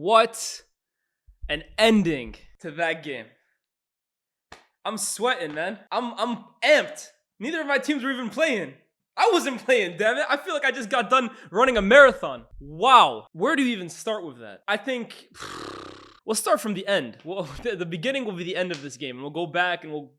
What an ending to that game. I'm sweating, man. I'm amped. Neither of my teams were even playing. I wasn't playing, damn it. I feel like I just got done running a marathon. Wow. Where do you even start with that? I think we'll start from the end. Well, the beginning will be the end of this game. And we'll go back and we'll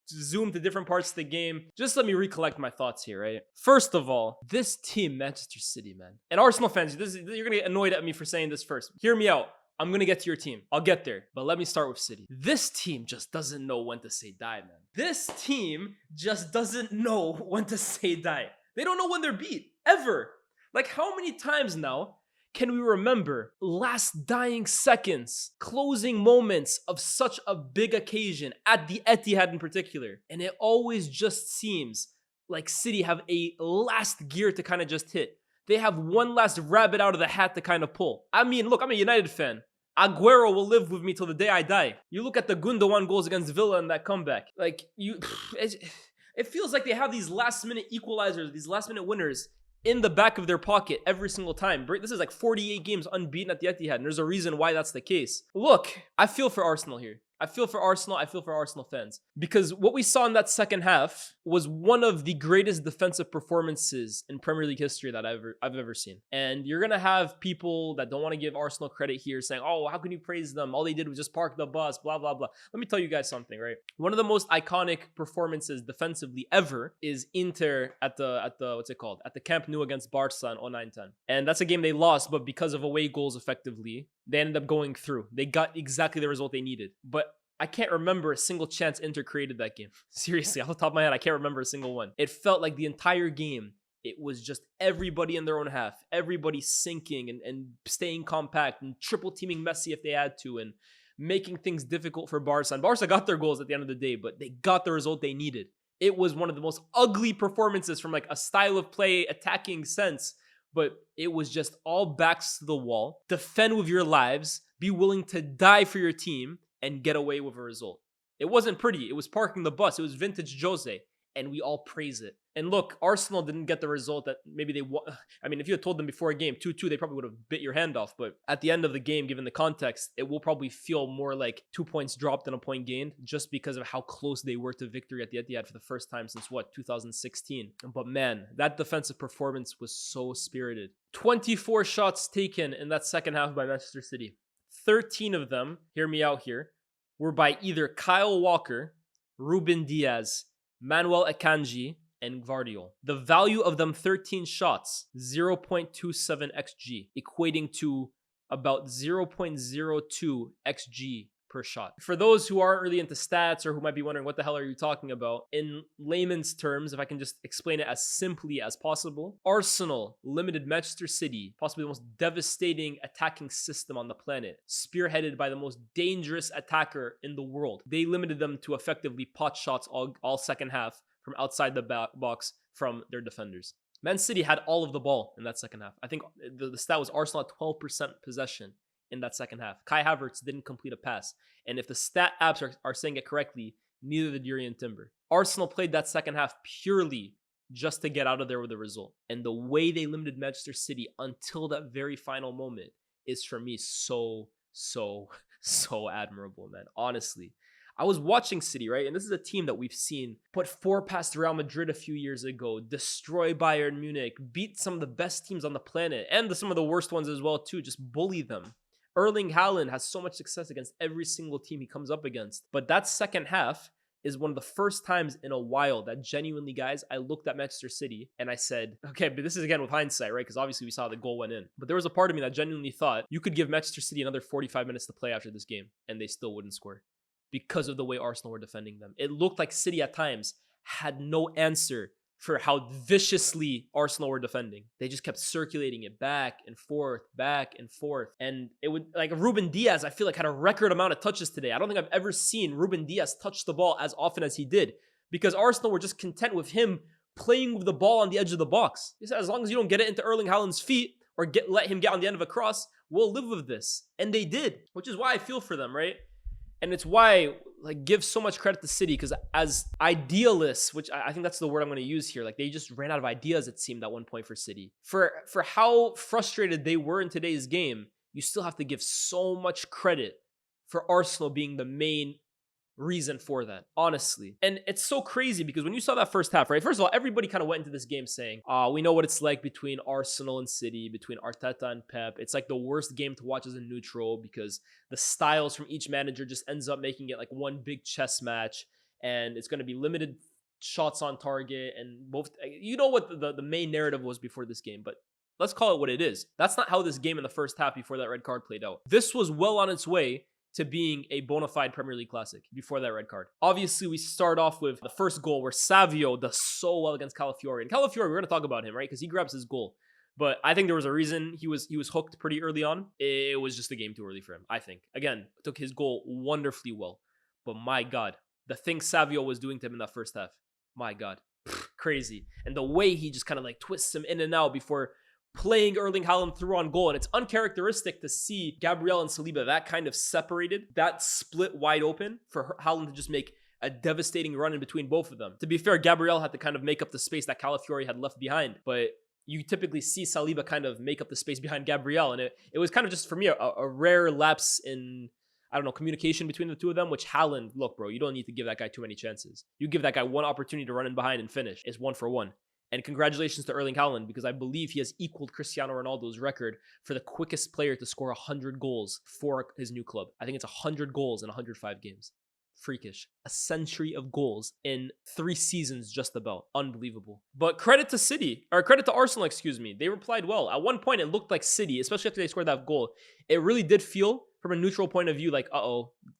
zoom to different parts of the game. Just let me recollect my thoughts here, right? First of all, this team, Manchester City, man. And Arsenal fans, you're going to get annoyed at me for saying this first. Hear me out. I'm going to get to your team. I'll get there. But let me start with City. This team just doesn't know when to say die, man. This team just doesn't know when to say die. They don't know when they're beat. Ever. Like, how many times now can we remember last dying seconds, closing moments of such a big occasion at the Etihad in particular? And it always just seems like City have a last gear to kind of just hit. They have one last rabbit out of the hat to kind of pull. I mean, look, I'm a United fan. Aguero will live with me till the day I die. You look at the Gundogan goals against Villa and that comeback. Like, it feels like they have these last-minute equalizers, these last-minute winners in the back of their pocket every single time. This is like 48 games unbeaten at the Etihad, and there's a reason why that's the case. Look, I feel for Arsenal here. I feel for Arsenal. I feel for Arsenal fans. Because what we saw in that second half was one of the greatest defensive performances in Premier League history that I've ever seen. And you're going to have people that don't want to give Arsenal credit here saying, oh, how can you praise them? All they did was just park the bus, blah, blah, blah. Let me tell you guys something, right? One of the most iconic performances defensively ever is Inter at the what's it called? At the Camp Nou against Barca in 09-10. And that's a game they lost, but because of away goals effectively, they ended up going through. They got exactly the result they needed. But I can't remember a single chance Inter created that game. Seriously, off the top of my head, I can't remember a single one. It felt like the entire game, it was just everybody in their own half. Everybody sinking and staying compact and triple teaming Messi if they had to and making things difficult for Barca. And Barca got their goals at the end of the day, but they got the result they needed. It was one of the most ugly performances from like a style of play, attacking sense. But it was just all backs to the wall. Defend with your lives. Be willing to die for your team and get away with a result. It wasn't pretty. It was parking the bus. It was vintage Jose. And we all praise it. And look, Arsenal didn't get the result that maybe they I mean, if you had told them before a game, 2-2, they probably would have bit your hand off. But at the end of the game, given the context, it will probably feel more like 2 points dropped than a point gained just because of how close they were to victory at the Etihad for the first time since, 2016. But man, that defensive performance was so spirited. 24 shots taken in that second half by Manchester City. 13 of them, hear me out here, were by either Kyle Walker, Ruben Diaz, Manuel Akanji, and Gvardiol. The value of them 13 shots, 0.27 XG, equating to about 0.02 XG per shot. For those who aren't really into stats or who might be wondering what the hell are you talking about, in layman's terms, if I can just explain it as simply as possible, Arsenal limited Manchester City, possibly the most devastating attacking system on the planet, spearheaded by the most dangerous attacker in the world. They limited them to effectively pot shots all second half from outside the box from their defenders. Man City had all of the ball in that second half. I think the stat was Arsenal at 12% possession in that second half. Kai Havertz didn't complete a pass. And if the stat apps are saying it correctly, neither did Jurrien Timber. Arsenal played that second half purely just to get out of there with a result. And the way they limited Manchester City until that very final moment is, for me, so admirable, man. Honestly. I was watching City, right? And this is a team that we've seen put 4 past Real Madrid a few years ago, destroy Bayern Munich, beat some of the best teams on the planet, and some of the worst ones as well, too, just bully them. Erling Haaland has so much success against every single team he comes up against. But that second half is one of the first times in a while that genuinely, guys, I looked at Manchester City and I said, okay, but this is again with hindsight, right? Because obviously we saw the goal went in. But there was a part of me that genuinely thought you could give Manchester City another 45 minutes to play after this game and they still wouldn't score because of the way Arsenal were defending them. It looked like City at times had no answer for how viciously Arsenal were defending. They just kept circulating it back and forth. And it would, like, Ruben Diaz, I feel like had a record amount of touches today. I don't think I've ever seen Ruben Diaz touch the ball as often as he did because Arsenal were just content with him playing with the ball on the edge of the box. He said, as long as you don't get it into Erling Haaland's feet or let him get on the end of a cross, we'll live with this. And they did, which is why I feel for them, right? And it's why, like, give so much credit to City, because as idealists, which I think that's the word I'm going to use here, like, they just ran out of ideas, it seemed, at one point for City. For how frustrated they were in today's game, you still have to give so much credit for Arsenal being the main reason for that, honestly. And it's so crazy because when you saw that first half, right? First of all, everybody kind of went into this game saying, we know what it's like between Arsenal and City, between Arteta and Pep. It's like the worst game to watch as a neutral because the styles from each manager just ends up making it like one big chess match, and it's going to be limited shots on target, and both, you know what the main narrative was before this game, but let's call it what it is. That's not how this game in the first half before that red card played out. This was well on its way to being a bona fide Premier League classic before that red card. Obviously, we start off with the first goal where Savio does so well against Calafiori. And Calafiori, we're going to talk about him, right? Because he grabs his goal. But I think there was a reason he was hooked pretty early on. It was just a game too early for him, I think. Again, took his goal wonderfully well. But my God, the thing Savio was doing to him in that first half, my God, crazy. And the way he just kind of like twists him in and out before playing Erling Haaland through on goal. And it's uncharacteristic to see Gabriel and Saliba that kind of separated, that split wide open for Haaland to just make a devastating run in between both of them. To be fair, Gabriel had to kind of make up the space that Calafiori had left behind, but you typically see Saliba kind of make up the space behind Gabriel. And it was kind of just, for me, a rare lapse in, I don't know, communication between the two of them, which Haaland, look, bro, you don't need to give that guy too many chances. You give that guy one opportunity to run in behind and finish. It's 1-for-1. And congratulations to Erling Haaland, because I believe he has equaled Cristiano Ronaldo's record for the quickest player to score 100 goals for his new club. I think it's 100 goals in 105 games. Freakish. A century of goals in 3 seasons, just about. Unbelievable. But credit to Arsenal, excuse me. They replied well. At one point, it looked like City, especially after they scored that goal. It really did feel, from a neutral point of view, like,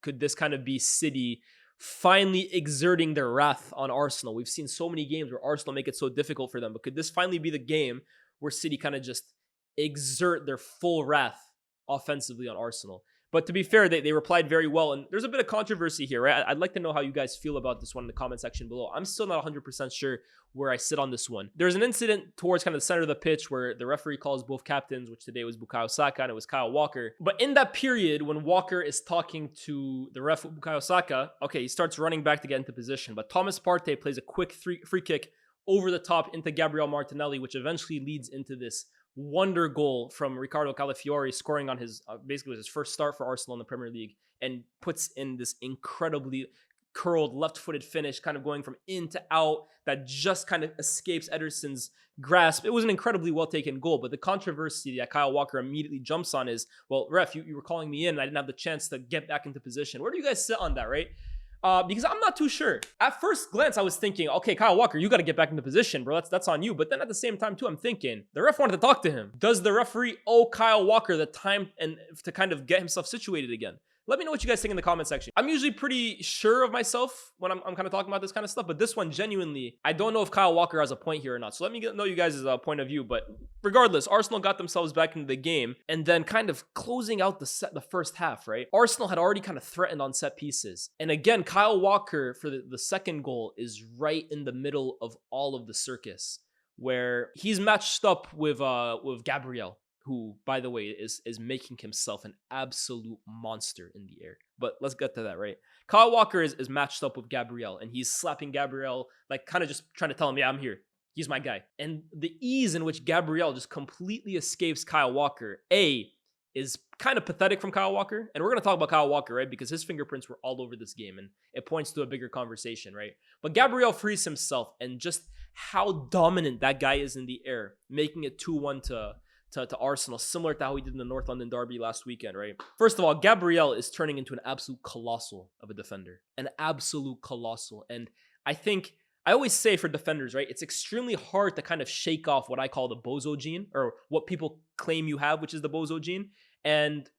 could this kind of be City finally exerting their wrath on Arsenal? We've seen so many games where Arsenal make it so difficult for them, but could this finally be the game where City kind of just exert their full wrath offensively on Arsenal? But to be fair, they replied very well, and there's a bit of controversy here, right? I'd like to know how you guys feel about this one in the comment section below. I'm still not 100% sure where I sit on this one. There's an incident towards kind of the center of the pitch where the referee calls both captains, which today was Bukayo Saka and it was Kyle Walker. But in that period, when Walker is talking to the ref, Bukayo Saka, okay, he starts running back to get into position, but Thomas Partey plays a quick free kick over the top into Gabriel Martinelli, which eventually leads into this wonder goal from Riccardo Calafiori, scoring on his basically his first start for Arsenal in the Premier League, and puts in this incredibly curled left-footed finish, kind of going from in to out, that just kind of escapes Ederson's grasp. It was an incredibly well-taken goal, but the controversy that Kyle Walker immediately jumps on is, well, ref, you were calling me in and I didn't have the chance to get back into position. Where do you guys sit on that, right? Because I'm not too sure. At first glance, I was thinking, okay, Kyle Walker, you got to get back into position, bro. That's on you. But then at the same time, too, I'm thinking, the ref wanted to talk to him. Does the referee owe Kyle Walker the time and to kind of get himself situated again? Let me know what you guys think in the comment section. I'm usually pretty sure of myself when I'm kind of talking about this kind of stuff, but this one, genuinely, I don't know if Kyle Walker has a point here or not. So let me know you guys' point of view. But regardless, Arsenal got themselves back into the game, and then kind of closing out the first half, right? Arsenal had already kind of threatened on set pieces. And again, Kyle Walker for the second goal is right in the middle of all of the circus, where he's matched up with Gabriel, who, by the way, is making himself an absolute monster in the air. But let's get to that, right? Kyle Walker is matched up with Gabriel, and he's slapping Gabriel, like kind of just trying to tell him, yeah, I'm here. He's my guy. And the ease in which Gabriel just completely escapes Kyle Walker, is kind of pathetic from Kyle Walker. And we're going to talk about Kyle Walker, right? Because his fingerprints were all over this game, and it points to a bigger conversation, right? But Gabriel frees himself, and just how dominant that guy is in the air, making it 2-1 to Arsenal, similar to how he did in the North London derby last weekend, right? First of all, Gabriel is turning into an absolute colossal of a defender. An absolute colossal. And I think, I always say for defenders, right, it's extremely hard to kind of shake off what I call the bozo gene, or what people claim you have, which is the bozo gene. And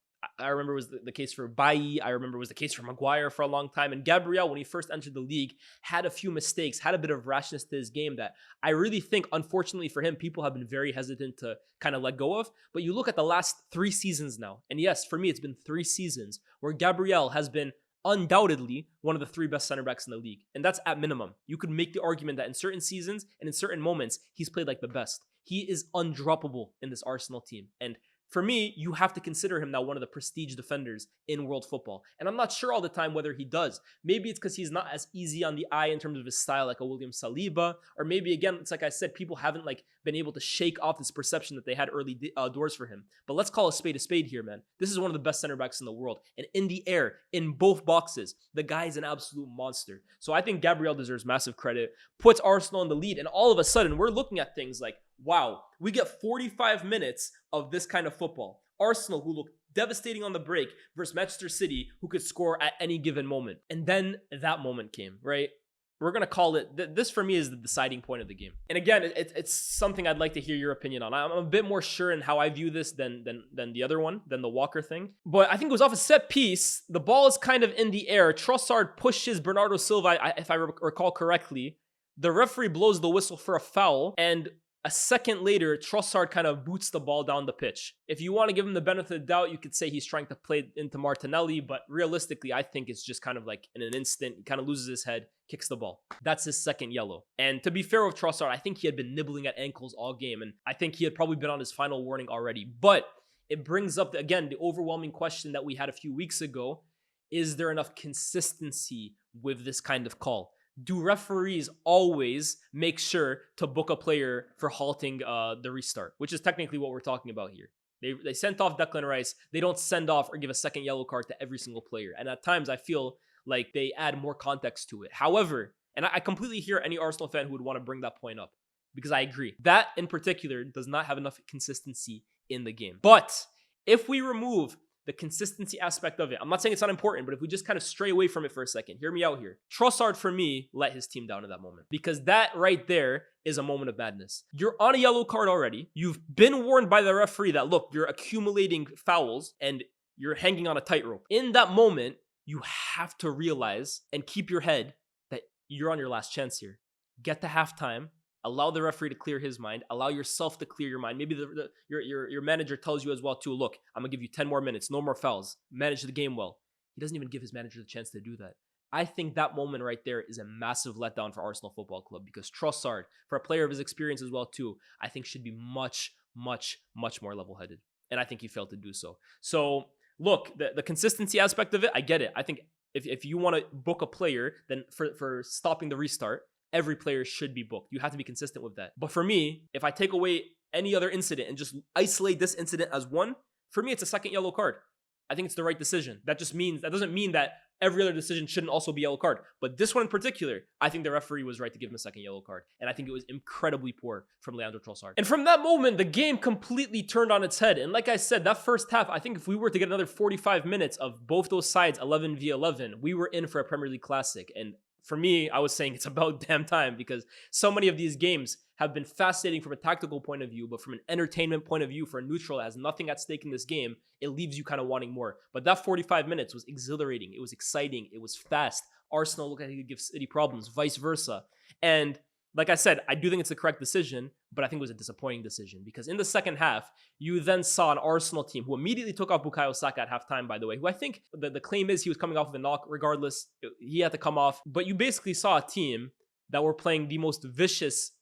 I remember it was the case for Bailly. I remember it was the case for Maguire for a long time. And Gabriel, when he first entered the league, had a few mistakes, had a bit of rashness to his game that I really think, unfortunately for him, people have been very hesitant to kind of let go of. But you look at the last 3 seasons now, and yes, for me, it's been 3 seasons where Gabriel has been undoubtedly one of the 3 best center backs in the league. And that's at minimum. You could make the argument that in certain seasons and in certain moments, he's played like the best. He is undroppable in this Arsenal team. And For me, you have to consider him now one of the prestige defenders in world football. And I'm not sure all the time whether he does. Maybe it's because he's not as easy on the eye in terms of his style like a William Saliba. Or maybe, again, it's like I said, people haven't been able to shake off this perception that they had early doors for him. But let's call a spade here, man. This is one of the best center backs in the world. And in the air, in both boxes, the guy is an absolute monster. So I think Gabriel deserves massive credit, puts Arsenal in the lead. And all of a sudden, we're looking at things like, wow, we get 45 minutes of this kind of football. Arsenal, who look devastating on the break, versus Manchester City, who could score at any given moment. And then that moment came, right? We're going to call it, this for me is the deciding point of the game. And again, it's something I'd like to hear your opinion on. I'm a bit more sure in how I view this than the other one, than the Walker thing. But I think it was off a set piece. The ball is kind of in the air. Trossard pushes Bernardo Silva, if I recall correctly. The referee blows the whistle for a foul, and a second later, Trossard kind of boots the ball down the pitch. If you want to give him the benefit of the doubt, you could say he's trying to play into Martinelli, but realistically, I think it's just kind of like in an instant, he kind of loses his head, kicks the ball. That's his second yellow. And to be fair with Trossard, I think he had been nibbling at ankles all game, and I think he had probably been on his final warning already. But it brings up, again, the overwhelming question that we had a few weeks ago. Is there enough consistency with this kind of call? Do referees always make sure to book a player for halting the restart, which is technically what we're talking about here? They sent off Declan Rice. They don't send off or give a second yellow card to every single player. And at times, I feel like they add more context to it. However, and I completely hear any Arsenal fan who would want to bring that point up, because I agree. That in particular does not have enough consistency in the game. But if we remove the consistency aspect of it, I'm not saying it's not important, but if we just kind of stray away from it for a second, hear me out here. Trossard, for me, let his team down in that moment, because that right there is a moment of madness. You're on a yellow card already. You've been warned by the referee that, look, you're accumulating fouls and you're hanging on a tightrope. In that moment, you have to realize and keep your head that you're on your last chance here. Get to halftime. Allow the referee to clear his mind. Allow yourself to clear your mind. Maybe your manager tells you as well too, look, I'm going to give you 10 more minutes, no more fouls. Manage the game well. He doesn't even give his manager the chance to do that. I think that moment right there is a massive letdown for Arsenal Football Club, because Trossard, for a player of his experience as well too, I think should be much, much, much more level-headed. And I think he failed to do so. So look, the consistency aspect of it, I get it. I think if you want to book a player, then for stopping the restart, every player should be booked. You have to be consistent with that. But for me, if I take away any other incident and just isolate this incident as one, for me, it's a second yellow card. I think it's the right decision. That doesn't mean that every other decision shouldn't also be yellow card. But this one in particular, I think the referee was right to give him a second yellow card. And I think it was incredibly poor from Leandro Trossard. And from that moment, the game completely turned on its head. And like I said, that first half, I think if we were to get another 45 minutes of both those sides, 11v11, we were in for a Premier League classic. And for me, I was saying it's about damn time, because so many of these games have been fascinating from a tactical point of view, but from an entertainment point of view, for a neutral that has nothing at stake in this game, it leaves you kind of wanting more. But that 45 minutes was exhilarating. It was exciting. It was fast. Arsenal looked like they could give City problems, vice versa. And like I said, I do think it's the correct decision, but I think it was a disappointing decision, because in the second half, you then saw an Arsenal team who immediately took off Bukayo Saka at halftime, by the way, who I think the claim is he was coming off of a knock. Regardless, he had to come off. But you basically saw a team that were playing the most vicious,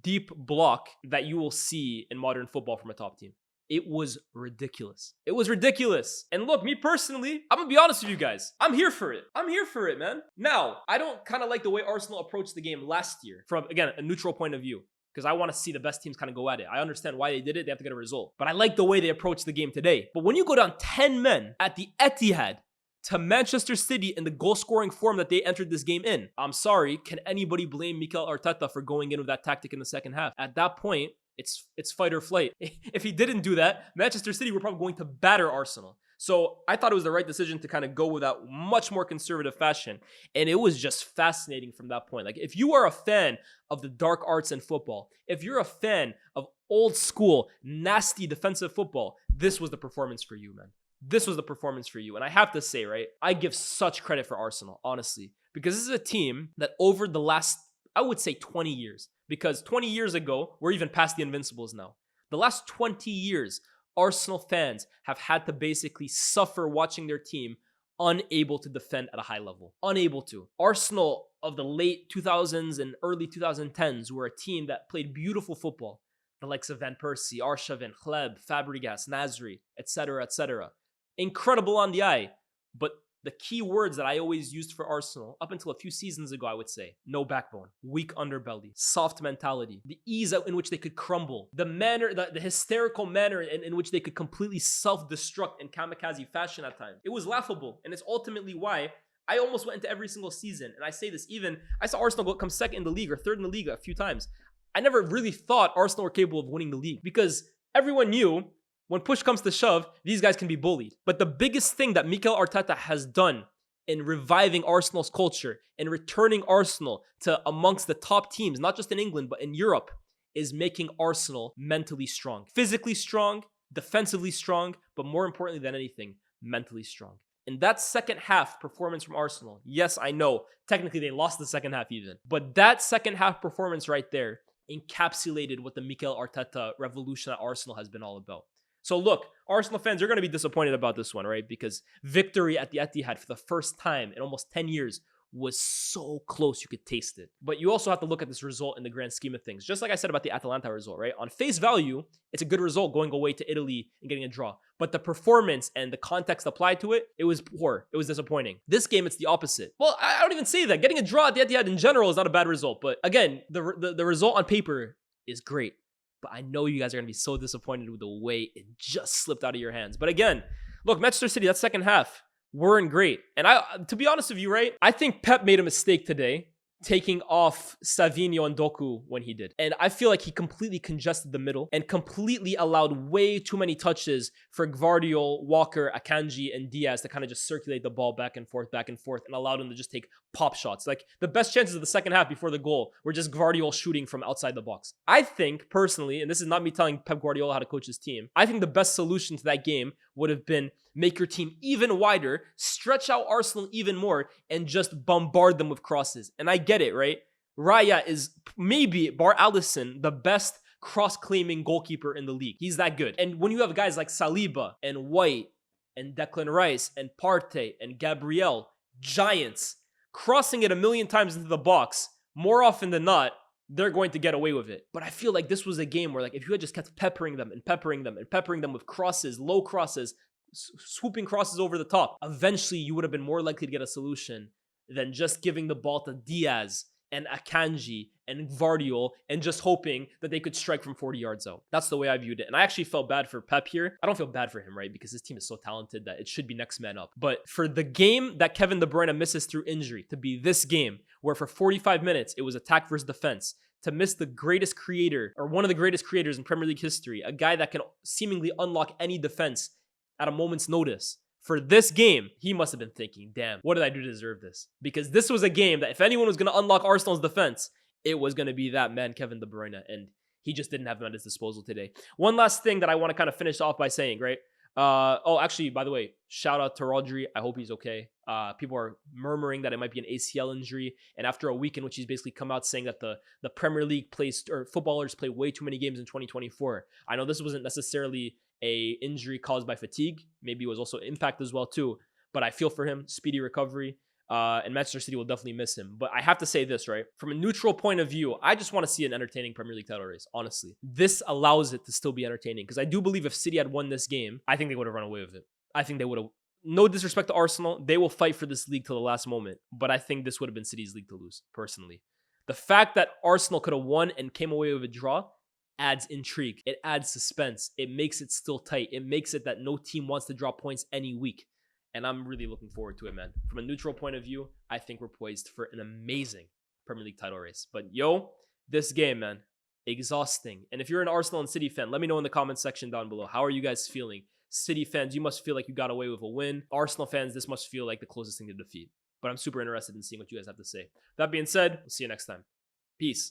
deep block that you will see in modern football from a top team. It was ridiculous. It was ridiculous. And look, me personally, I'm going to be honest with you guys. I'm here for it. I'm here for it, man. Now, I don't kind of like the way Arsenal approached the game last year from, again, a neutral point of view, because I want to see the best teams kind of go at it. I understand why they did it. They have to get a result. But I like the way they approached the game today. But when you go down 10 men at the Etihad to Manchester City in the goal-scoring form that they entered this game in, I'm sorry, can anybody blame Mikel Arteta for going in with that tactic in the second half? At that point, it's fight or flight. If he didn't do that, Manchester City were probably going to batter Arsenal. So I thought it was the right decision to kind of go with that much more conservative fashion. And it was just fascinating from that point. Like, if you are a fan of the dark arts in football, if you're a fan of old school, nasty defensive football, this was the performance for you, man. This was the performance for you. And I have to say, right, I give such credit for Arsenal, honestly, because this is a team that over the last, I would say 20 years, because 20 years ago, we're even past the Invincibles now. The last 20 years, Arsenal fans have had to basically suffer watching their team unable to defend at a high level. Unable to. Arsenal of the late 2000s and early 2010s were a team that played beautiful football, The likes of Van Persie, Arshavin, Hleb, Fabregas, Nasri, etc., etc. Incredible on the eye, but the key words that I always used for Arsenal, up until a few seasons ago, I would say: no backbone, weak underbelly, soft mentality, the ease in which they could crumble, the manner, the hysterical manner in which they could completely self-destruct in kamikaze fashion at times. It was laughable, and it's ultimately why I almost went into every single season, and I say this even, I saw Arsenal come second in the league or third in the league a few times. I never really thought Arsenal were capable of winning the league because everyone knew when push comes to shove, these guys can be bullied. But the biggest thing that Mikel Arteta has done in reviving Arsenal's culture and returning Arsenal to amongst the top teams, not just in England, but in Europe, is making Arsenal mentally strong. Physically strong, defensively strong, but more importantly than anything, mentally strong. In that second half performance from Arsenal, yes, I know, technically they lost the second half even, but that second half performance right there encapsulated what the Mikel Arteta revolution at Arsenal has been all about. So look, Arsenal fans, you're going to be disappointed about this one, right? Because victory at the Etihad for the first time in almost 10 years was so close you could taste it. But you also have to look at this result in the grand scheme of things. Just like I said about the Atalanta result, right? On face value, it's a good result going away to Italy and getting a draw. But the performance and the context applied to it, it was poor. It was disappointing. This game, it's the opposite. Well, I don't even say that. Getting a draw at the Etihad in general is not a bad result. But again, the result on paper is great. But I know you guys are going to be so disappointed with the way it just slipped out of your hands. But again, look, Manchester City, that second half weren't great. And to be honest with you, right, I think Pep made a mistake today taking off Savinho and Doku when he did. And I feel like he completely congested the middle and completely allowed way too many touches for Gvardiol, Walker, Akanji, and Diaz to kind of just circulate the ball back and forth, and allow them to just take pop shots. Like the best chances of the second half before the goal were just Gvardiol shooting from outside the box. I think personally, and this is not me telling Pep Guardiola how to coach his team, I think the best solution to that game would have been make your team even wider, stretch out Arsenal even more, and just bombard them with crosses. And I get it, right? Raya is maybe, bar Alisson, the best cross-claiming goalkeeper in the league. He's that good. And when you have guys like Saliba and White and Declan Rice and Partey and Gabriel, giants, crossing it a million times into the box, more often than not, they're going to get away with it. But I feel like this was a game where, like, if you had just kept peppering them with crosses, low crosses, swooping crosses over the top, eventually you would have been more likely to get a solution than just giving the ball to Diaz and Akanji and Gvardiol and just hoping that they could strike from 40 yards out. That's the way I viewed it. And I actually felt bad for Pep here. I don't feel bad for him, right? Because his team is so talented that it should be next man up. But for the game that Kevin De Bruyne misses through injury to be this game, where for 45 minutes it was attack versus defense, to miss the greatest creator, or one of the greatest creators in Premier League history, a guy that can seemingly unlock any defense at a moment's notice. For this game, he must have been thinking, damn, what did I do to deserve this? Because this was a game that if anyone was going to unlock Arsenal's defense, it was going to be that man, Kevin De Bruyne, and he just didn't have him at his disposal today. One last thing that I want to kind of finish off by saying, right? Actually, by the way, shout out to Rodri. I hope he's okay. People are murmuring that it might be an ACL injury, and after a week in which he's basically come out saying that the Premier League plays, or footballers play way too many games in 2024. I know this wasn't necessarily a injury caused by fatigue. Maybe it was also impact as well too. But I feel for him, speedy recovery. And Manchester City will definitely miss him. But I have to say this, right? From a neutral point of view, I just want to see an entertaining Premier League title race, honestly. This allows it to still be entertaining. Because I do believe if City had won this game, I think they would have run away with it. I think they would have. No disrespect to Arsenal, they will fight for this league till the last moment. But I think this would have been City's league to lose, personally. The fact that Arsenal could have won and came away with a draw adds intrigue. It adds suspense. It makes it still tight. It makes it that no team wants to drop points any week. And I'm really looking forward to it, man. From a neutral point of view, I think we're poised for an amazing Premier League title race. But yo, this game, man, exhausting. And if you're an Arsenal and City fan, let me know in the comments section down below. How are you guys feeling? City fans, you must feel like you got away with a win. Arsenal fans, this must feel like the closest thing to defeat. But I'm super interested in seeing what you guys have to say. That being said, we'll see you next time. Peace.